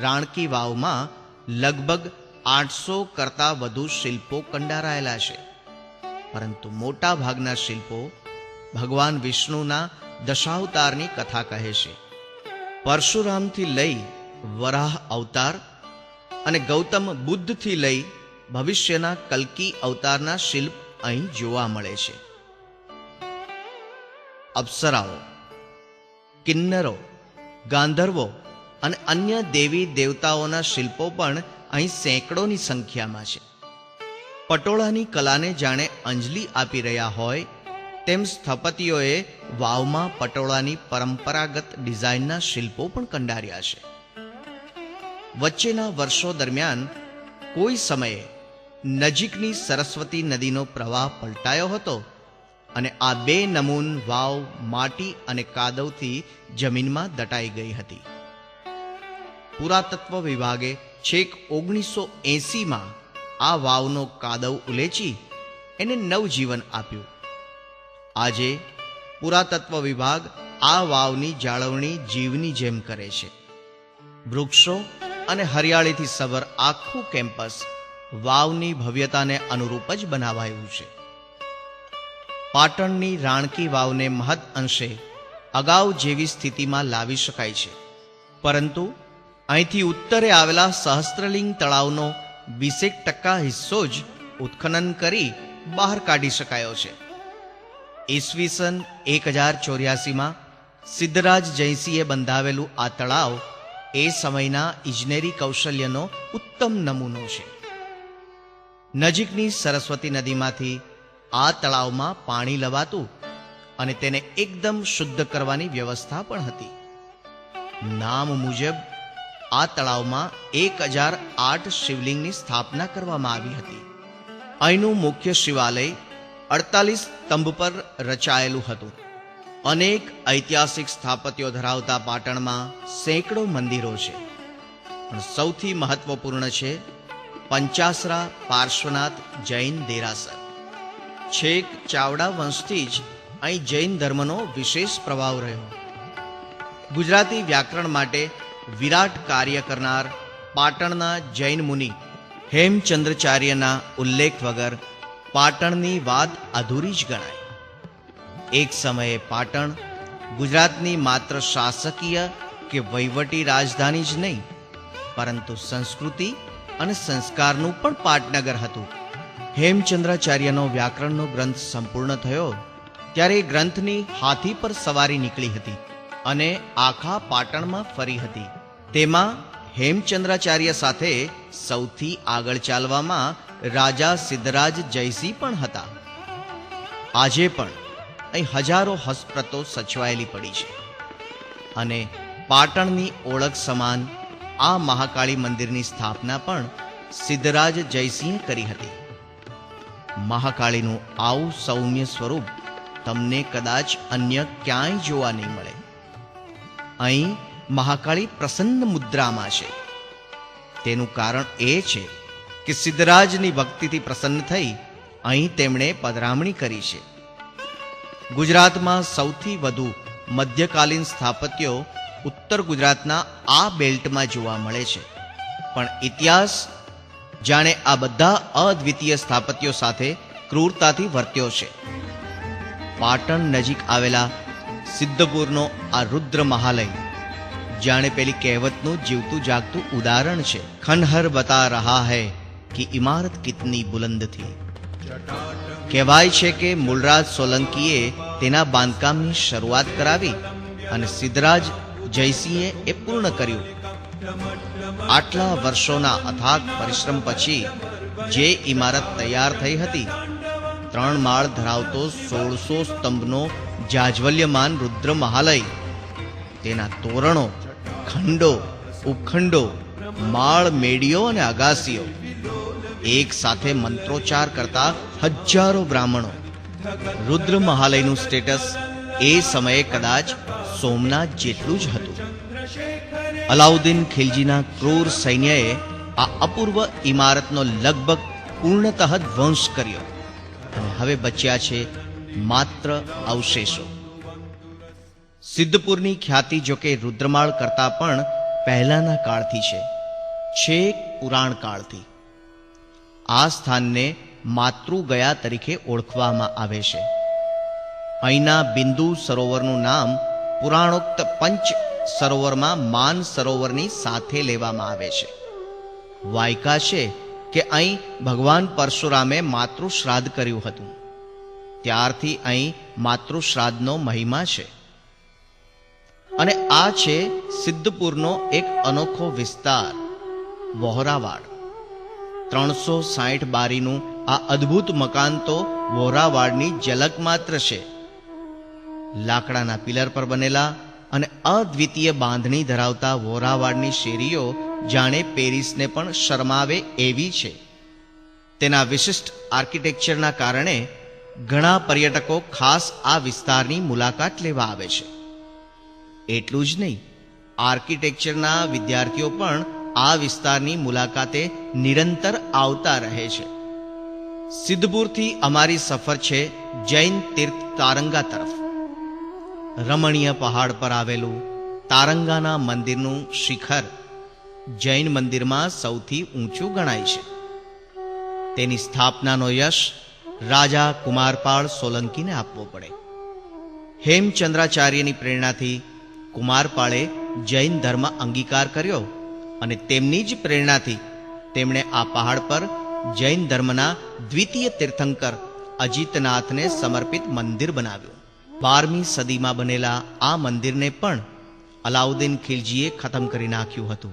રાણકી વાવમાં લગભગ 800 કરતાં વધુ શિલ્પો કંડારાયેલા છે, પરંતુ મોટા ભાગના શિલ્પો ભગવાન વિષ્ણુના દશાવતારની કથા કહે છે. પરશુરામથી લઈ વરાહ અવતાર અને ગૌતમ બુદ્ધથી લઈ ભવિષ્યના કલ્કી અવતારના શિલ્પ અહીં જોવા મળે છે. અપ્સરાઓ, કિન્નરો, ગાંધર્વો અને અન્ય દેવી દેવતાઓના શિલ્પો પણ અહીં સેંકડોની સંખ્યામાં છે. પટોળાની કલાને જાણે અંજલિ આપી રહ્યા હોય તેમ સ્થપતિઓએ વાવમાં પટોળાની પરંપરાગત ડિઝાઇનના શિલ્પો પણ કંડાર્યા છે. વચ્ચેના વર્ષો દરમિયાન કોઈ સમયે નજીકની સરસ્વતી નદીનો પ્રવાહ પલટાયો હતો અને આ બે નમૂન વાવ માટી અને કાદવથી જમીનમાં દટાઈ ગઈ હતી. પુરાતત્વ વિભાગે છેક 1980માં આ વાવનો કાદવ ઉલેચી એને નવજીવન આપ્યું. આજે પુરાતત્વ વિભાગ આ વાવની જાળવણી જીવની જેમ કરે છે. વૃક્ષો અને હરિયાળીથી સભર આખું કેમ્પસ વાવની ભવ્યતાને અનુરૂપ જ બનાવાયું છે. પાટણની રાણકી વાવને મહદ અંશે અગાઉ જેવી સ્થિતિમાં લાવી શકાય છે, પરંતુ અહીંથી ઉત્તરે આવેલા સહસ્ત્રલિંગ તળાવનો 20% હિસ્સો જ ઉત્ખનન કરી બહાર કાઢી શકાયો છે. ઈસવીસન 1084માં સિદ્ધરાજ જયસિંહે બંધાવેલું આ તળાવ એ સમયના ઇજનેરી કૌશલ્યનો ઉત્તમ નમૂનો છે. નજીકની સરસ્વતી નદીમાંથી આ તળાવમાં પાણી લવાતું અને તેને એકદમ શુદ્ધ કરવાની વ્યવસ્થા પણ હતી. નામ મુજબ આ તળાવમાં 1008 શિવલિંગની સ્થાપના કરવામાં આવી હતી. અહીંનું મુખ્ય શિવાલય 48 સ્તંભ પર રચાયેલું હતું. અનેક ઐતિહાસિક સ્થાપત્યો ધરાવતા પાટણમાં સેંકડો મંદિરો છે, પણ સૌથી મહત્વપૂર્ણ છે પંચાસરા પાર્શ્વનાથ જૈન દેરાસર. છેક ચાવડા વંશથી જ અહીં જૈન ધર્મનો વિશેષ પ્રભાવ રહ્યો. ગુજરાતી વ્યાકરણ માટે વિરાટ કાર્ય કરનાર પાટણના જૈન મુનિ હેમચંદ્રાચાર્યના ઉલ્લેખ વગર પાટણની વાત અધૂરી જ ગણાય. એક સમયે પાટણ ગુજરાતની માત્ર શાસકીય કે વહીવટી રાજધાની જ નહીં, પરંતુ સંસ્કૃતિ અને સંસ્કારનું પણ પાટનગર હતું. હેમચંદ્રાચાર્યનો વ્યાકરણનો ગ્રંથ સંપૂર્ણ થયો ત્યારે એ ગ્રંથની હાથી પર સવારી નીકળી હતી અને આખા પાટણમાં ફરી હતી. તેમાં હેમચંદ્રાચાર્ય સાથે સૌથી આગળ ચાલવામાં રાજા સિદ્ધરાજ જયસિંહ પણ હતા. આજે પણ અહીં હજારો હસ્તપ્રતો સચવાયેલી પડી છે અને પાટણની ઓળખ સમાન આ મહાકાળી મંદિરની સ્થાપના પણ સિદ્ધરાજ જયસિંહે કરી હતી. મહાકાળીનું આવું સૌમ્ય સ્વરૂપ તમને કદાચ અન્ય ક્યાંય જોવા નહીં મળે. અહીં મહાકાળી પ્રસન્ન મુદ્રામાં છે. તેનું કારણ એ છે કે સિદ્ધરાજની ભક્તિથી પ્રસન્ન થઈ અહીં તેમણે પધરામણી કરી છે. ગુજરાતમાં સૌથી વધુ મધ્યકાલીન સ્થાપત્યો ઉત્તર ગુજરાતના આ બેલ્ટમાં જોવા મળે છે, પણ ઇતિહાસ જાણે આ બધા અદ્વિતીય સ્થાપત્યો સાથે ક્રૂરતાથી વર્ત્યો છે. પાટણ નજીક આવેલા સિદ્ધપુરનો આ રુદ્ર મહાલય જાણે પેલી કહેવતનું જીવતું જાગતું ઉદાહરણ છે. ખનહર બતા રહા હૈ કે ઇમારત કિતની બુલંદ થી. કહેવાય છે કે મૂળરાજ સોલંકીએ તેના બાંધકામની શરૂઆત કરાવી અને સિદ્ધરાજ જયસિંહે એ પૂર્ણ કર્યું. આટલા વર્ષોના અથાગ પરિશ્રમ પછી જે ઇમારત તૈયાર થઈ હતી, 3 માળ ધરાવતો 1600 સ્તંભનો જાજવલ્યમાન રુદ્ર મહાલય, તેના તોરણો, ખંડો, ઉપખંડો, માળ, મેડીઓ અને અગાસીઓ, એક સાથે મંત્રોચ્ચાર કરતા હજારો બ્રાહ્મણો. રુદ્ર મહાલયનું સ્ટેટસ એ સમયે કદાચ સોમનાથ જેટલું જ હતું. અલાઉદ્દીન ખિલજીના ક્રૂર સૈન્યએ આ અપૂર્વ ઇમારતનો લગભગ પૂર્ણતઃ ધ્વંસ કર્યો અને હવે બચ્યા છે માત્ર અવશેષો. સિદ્ધપુરની ખ્યાતિ જોકે રુદ્રમાળ કરતા પણ પહેલાના કાળથી છે, છેક પુરાણ કાળથી. આ સ્થાનને માતૃગયા તરીકે ઓળખવામાં આવે છે. અહીંના બિંદુ સરોવરનું નામ પુરાણોક્ત પંચ સરોવરમાં માન સરોવરની સાથે લેવામાં આવે છે. વાયકા છે કે અહીં ભગવાન પરશુરામે માતૃશ્રાદ્ધ કર્યું હતું. ત્યારથી અહીં માતૃશ્રાદ્ધનો મહિમા છે. અને આ છે સિદ્ધપુરનો એક અનોખો વિસ્તાર, વહોરાવાડ. 360 બારીનું આ અદ્ભુત મકાન તો વહોરાવાડની ઝલક માત્ર છે. લાકડાના પિલર પર બનેલા અને અદ્વિતીય બાંધણી ધરાવતા વહોરાવાડની શેરીઓ જાણે પેરિસને પણ શરમાવે એવી છે. તેના વિશિષ્ટ આર્કિટેક્ચરના કારણે ઘણા પર્યટકો ખાસ આ વિસ્તારની મુલાકાત લેવા આવે છે. એટલું જ નહીં, આર્કિટેક્ચરના વિદ્યાર્થીઓ પણ આ વિસ્તારની મુલાકાતે નિરંતર આવતા રહે છે. સિદ્ધપુરથી અમારી સફર છે જૈન તીર્થ તારંગા તરફ. રમણીય પહાડ પર આવેલું તારંગાના મંદિરનું શિખર જૈન મંદિરમાં સૌથી ઊંચું ગણાય છે. તેની સ્થાપનાનો યશ રાજા કુમારપાળ સોલંકીને આપવો પડે. હેમચંદ્રાચાર્યની પ્રેરણાથી કુમારપાળે જૈન ધર્મ અંગીકાર કર્યો અને તેમની જ પ્રેરણાથી તેમણે આ પહાડ પર જૈન ધર્મના દ્વિતીય તીર્થંકર અજીતનાથને સમર્પિત મંદિર બનાવ્યું. 12મી સદીમાં બનેલા આ મંદિરને પણ અલાઉદ્દીન ખિલજીએ ખતમ કરી નાખ્યું હતું.